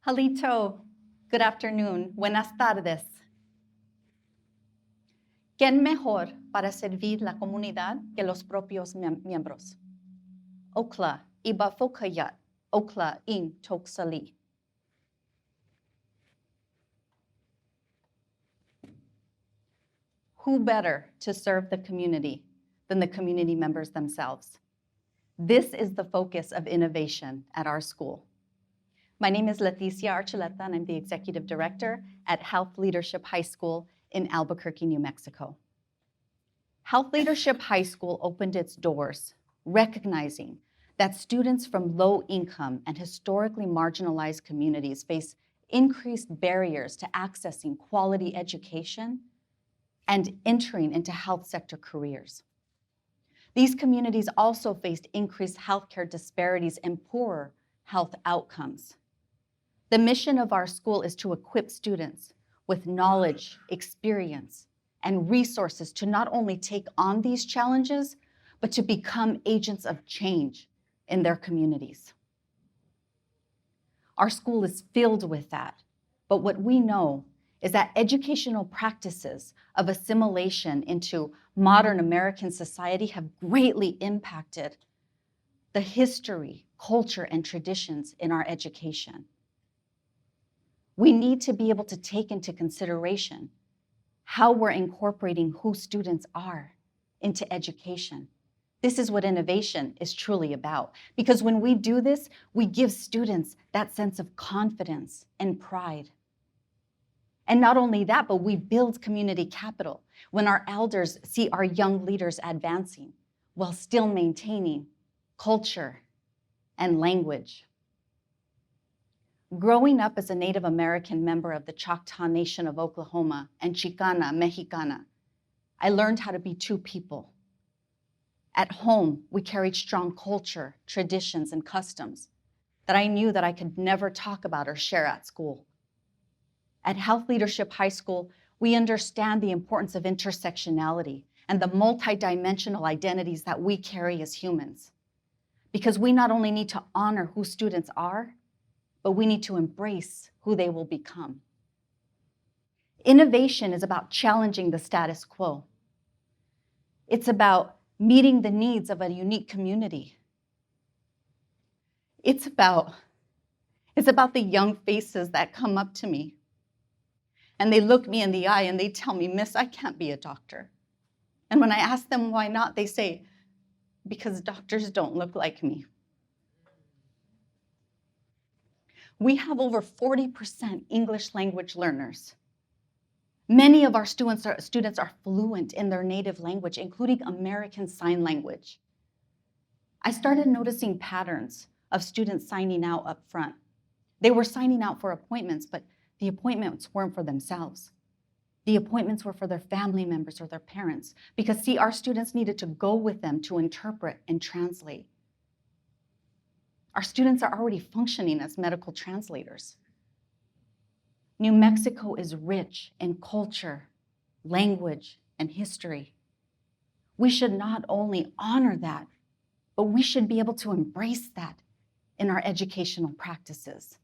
Halito, good afternoon. Buenas tardes. ¿Quién mejor para servir la comunidad que los propios miembros? Okla iba fokayat, okla in toksali. Who better to serve the community than the community members themselves? This is the focus of innovation at our school. My name is Leticia Archuleta, and I'm the Executive Director at Health Leadership High School in Albuquerque, New Mexico. Health Leadership High School opened its doors, recognizing that students from low-income and historically marginalized communities face increased barriers to accessing quality education and entering into health sector careers. These communities also faced increased healthcare disparities and poorer health outcomes. The mission of our school is to equip students with knowledge, experience, and resources to not only take on these challenges, but to become agents of change in their communities. Our school is filled with that, but what we know is that educational practices of assimilation into modern American society have greatly impacted the history, culture, and traditions in our education. We need to be able to take into consideration how we're incorporating who students are into education. This is what innovation is truly about, because when we do this, we give students that sense of confidence and pride. And not only that, but we build community capital when our elders see our young leaders advancing while still maintaining culture and language. Growing up as a Native American member of the Choctaw Nation of Oklahoma and Chicana Mexicana, I learned how to be two people. At home, we carried strong culture, traditions, and customs that I knew that I could never talk about or share at school. At Health Leadership High School, we understand the importance of intersectionality and the multidimensional identities that we carry as humans. Because we not only need to honor who students are, but we need to embrace who they will become. Innovation is about challenging the status quo. It's about meeting the needs of a unique community. It's about the young faces that come up to me and they look me in the eye and they tell me, "Miss, I can't be a doctor." And when I ask them why not, they say, "Because doctors don't look like me." We have over 40% English language learners. Many of our students are fluent in their native language, including American Sign Language. I started noticing patterns of students signing out up front. They were signing out for appointments, but the appointments weren't for themselves. The appointments were for their family members or their parents, because see, our students needed to go with them to interpret and translate. Our students are already functioning as medical translators. New Mexico is rich in culture, language, and history. We should not only honor that, but we should be able to embrace that in our educational practices.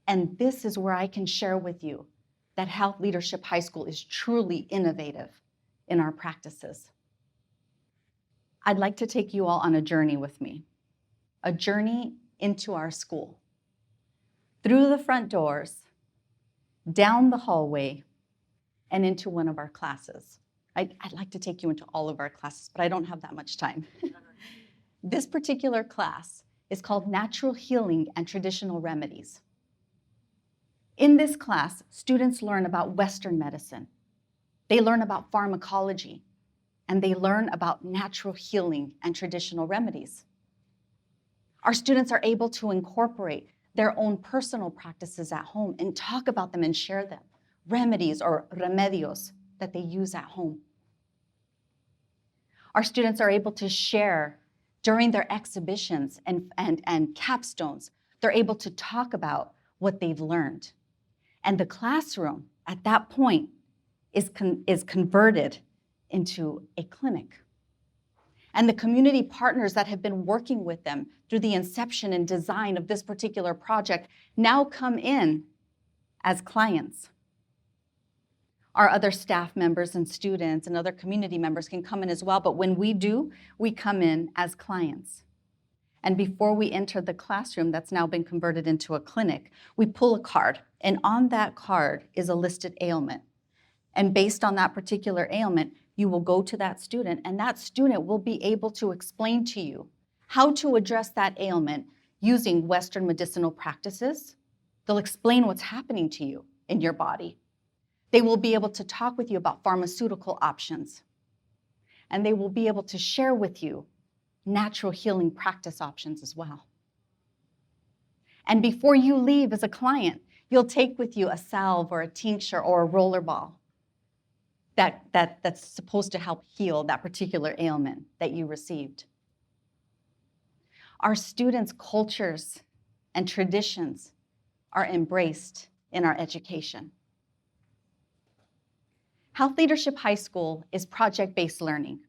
And this is where I can share with you that Health Leadership High School is truly innovative in our practices. I'd like to take you all on a journey with me. A journey into our school, through the front doors, down the hallway, and into one of our classes. I'd like to take you into all of our classes, but I don't have that much time. This particular class is called Natural Healing and Traditional Remedies. In this class, students learn about Western medicine. They learn about pharmacology, and they learn about natural healing and traditional remedies. Our students are able to incorporate their own personal practices at home and talk about them and share them, remedies or remedios that they use at home. Our students are able to share during their exhibitions and capstones. They're able to talk about what they've learned. And the classroom at that point is converted into a clinic. And the community partners that have been working with them through the inception and design of this particular project now come in as clients. Our other staff members and students and other community members can come in as well, but when we do, we come in as clients. And before we enter the classroom that's now been converted into a clinic, we pull a card, and on that card is a listed ailment. And based on that particular ailment, you will go to that student, and that student will be able to explain to you how to address that ailment using Western medicinal practices. They'll explain what's happening to you in your body. They will be able to talk with you about pharmaceutical options. And they will be able to share with you natural healing practice options as well. And before you leave as a client, you'll take with you a salve or a tincture or a roller ball that's supposed to help heal that particular ailment that you received. Our students' cultures and traditions are embraced in our education. Health Leadership High School is project-based learning.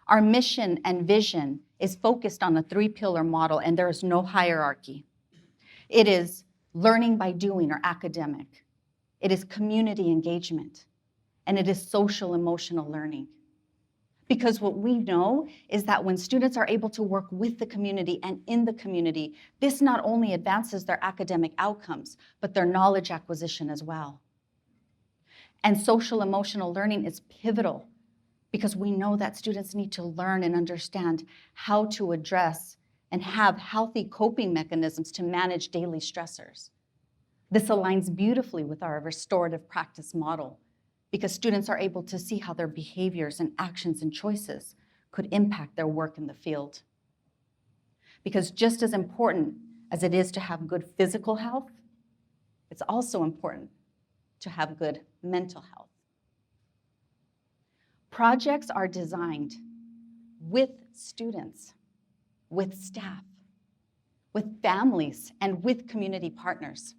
Our mission and vision is focused on a 3-pillar model, and there is no hierarchy. It is learning by doing or academic. It is community engagement, and it is social emotional learning. Because what we know is that when students are able to work with the community and in the community, this not only advances their academic outcomes, but their knowledge acquisition as well. And social emotional learning is pivotal because we know that students need to learn and understand how to address and have healthy coping mechanisms to manage daily stressors. This aligns beautifully with our restorative practice model because students are able to see how their behaviors and actions and choices could impact their work in the field. Because just as important as it is to have good physical health, it's also important to have good mental health. Projects are designed with students, with staff, with families, and with community partners.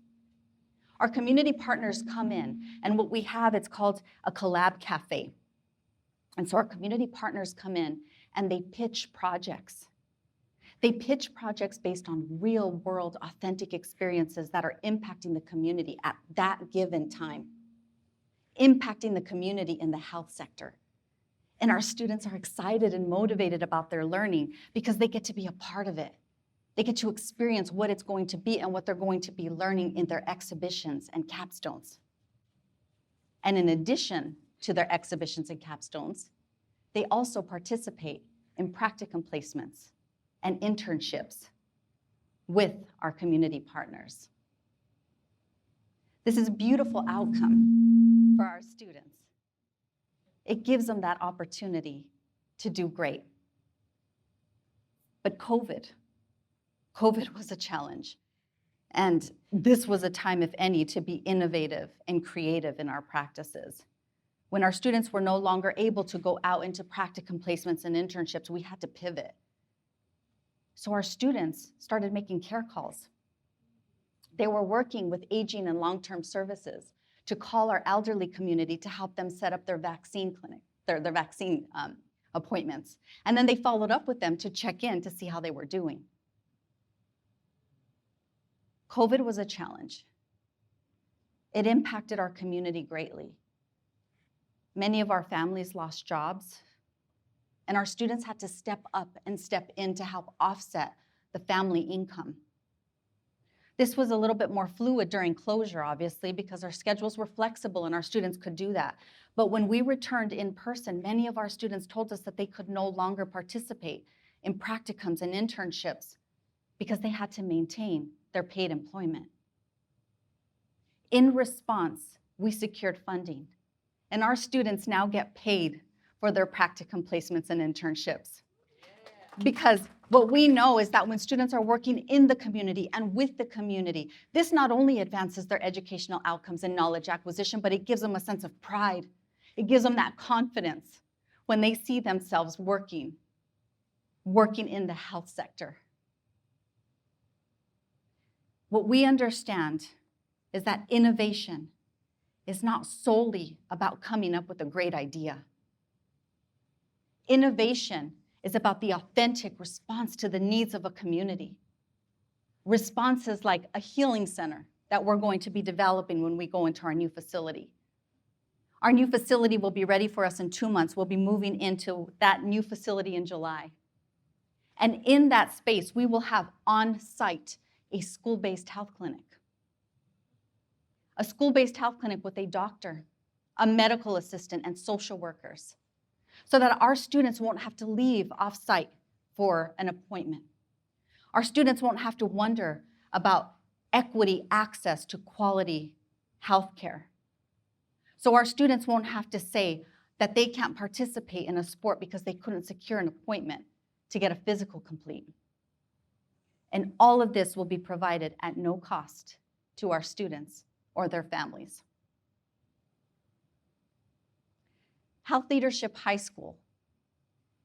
Our community partners come in, and what we have, it's called a collab cafe. And so our community partners come in and they pitch projects. They pitch projects based on real-world, authentic experiences that are impacting the community at that given time, impacting the community in the health sector. And our students are excited and motivated about their learning because they get to be a part of it. They get to experience what it's going to be and what they're going to be learning in their exhibitions and capstones. And in addition to their exhibitions and capstones, they also participate in practicum placements and internships with our community partners. This is a beautiful outcome for our students. It gives them that opportunity to do great. But COVID was a challenge. And this was a time, if any, to be innovative and creative in our practices. When our students were no longer able to go out into practicum placements and internships, we had to pivot. So our students started making care calls. They were working with aging and long-term services to call our elderly community to help them set up their vaccine clinic, their vaccine appointments. And then they followed up with them to check in to see how they were doing. COVID was a challenge. It impacted our community greatly. Many of our families lost jobs, and our students had to step up and step in to help offset the family income. This was a little bit more fluid during closure, obviously, because our schedules were flexible and our students could do that. But when we returned in person, many of our students told us that they could no longer participate in practicums and internships because they had to maintain their paid employment. In response, we secured funding, and our students now get paid for their practicum placements and internships. Because what we know is that when students are working in the community and with the community, this not only advances their educational outcomes and knowledge acquisition, but it gives them a sense of pride. It gives them that confidence when they see themselves working in the health sector. What we understand is that innovation is not solely about coming up with a great idea. Innovation is about the authentic response to the needs of a community. Responses like a healing center that we're going to be developing when we go into our new facility. Our new facility will be ready for us in 2 months. We'll be moving into that new facility in July. And in that space, we will have on-site a school-based health clinic. A school-based health clinic with a doctor, a medical assistant, and social workers, so that our students won't have to leave off-site for an appointment. Our students won't have to wonder about equity access to quality health care. So our students won't have to say that they can't participate in a sport because they couldn't secure an appointment to get a physical complete. And all of this will be provided at no cost to our students or their families. Health Leadership High School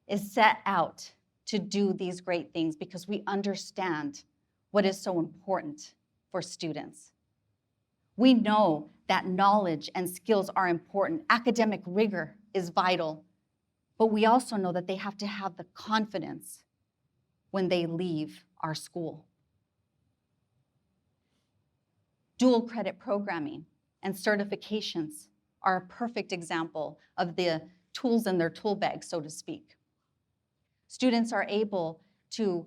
is set out to do these great things because we understand what is so important for students. We know that knowledge and skills are important. Academic rigor is vital, but we also know that they have to have the confidence when they leave our school. Dual credit programming and certifications are a perfect example of the tools in their tool bag, so to speak. Students are able to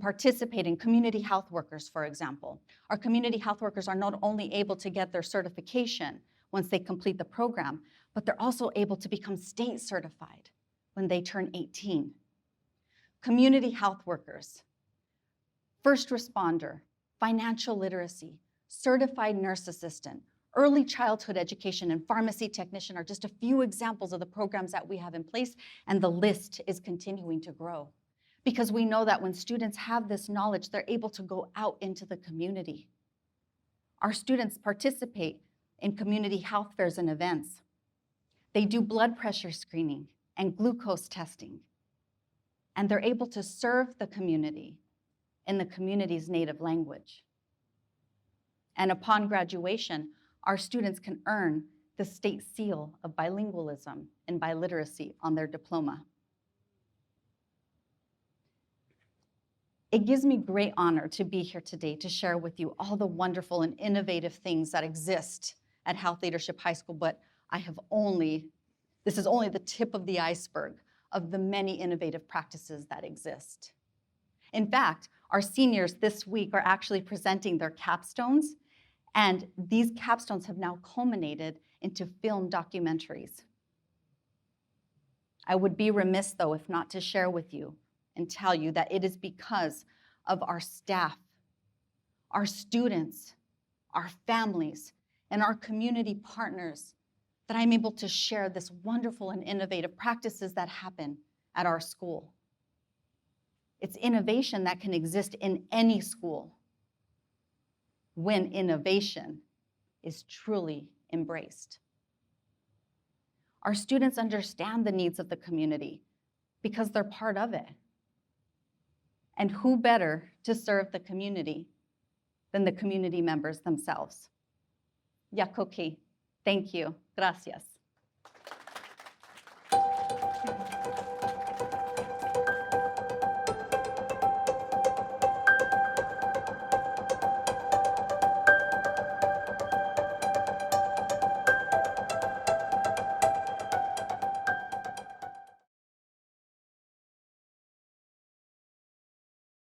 participate in community health workers, for example. Our community health workers are not only able to get their certification once they complete the program, but they're also able to become state certified when they turn 18. Community health workers, first responder, financial literacy, certified nurse assistant, early childhood education, and pharmacy technician are just a few examples of the programs that we have in place, and the list is continuing to grow. Because we know that when students have this knowledge, they're able to go out into the community. Our students participate in community health fairs and events. They do blood pressure screening and glucose testing. And they're able to serve the community in the community's native language. And upon graduation, our students can earn the state seal of bilingualism and biliteracy on their diploma. It gives me great honor to be here today to share with you all the wonderful and innovative things that exist at Health Leadership High School, but this is only the tip of the iceberg of the many innovative practices that exist. In fact, our seniors this week are actually presenting their capstones, and these capstones have now culminated into film documentaries. I would be remiss, though, if not to share with you and tell you that it is because of our staff, our students, our families, and our community partners that I'm able to share this wonderful and innovative practices that happen at our school. It's innovation that can exist in any school when innovation is truly embraced. Our students understand the needs of the community because they're part of it. And who better to serve the community than the community members themselves? Yakoki, thank you. Gracias.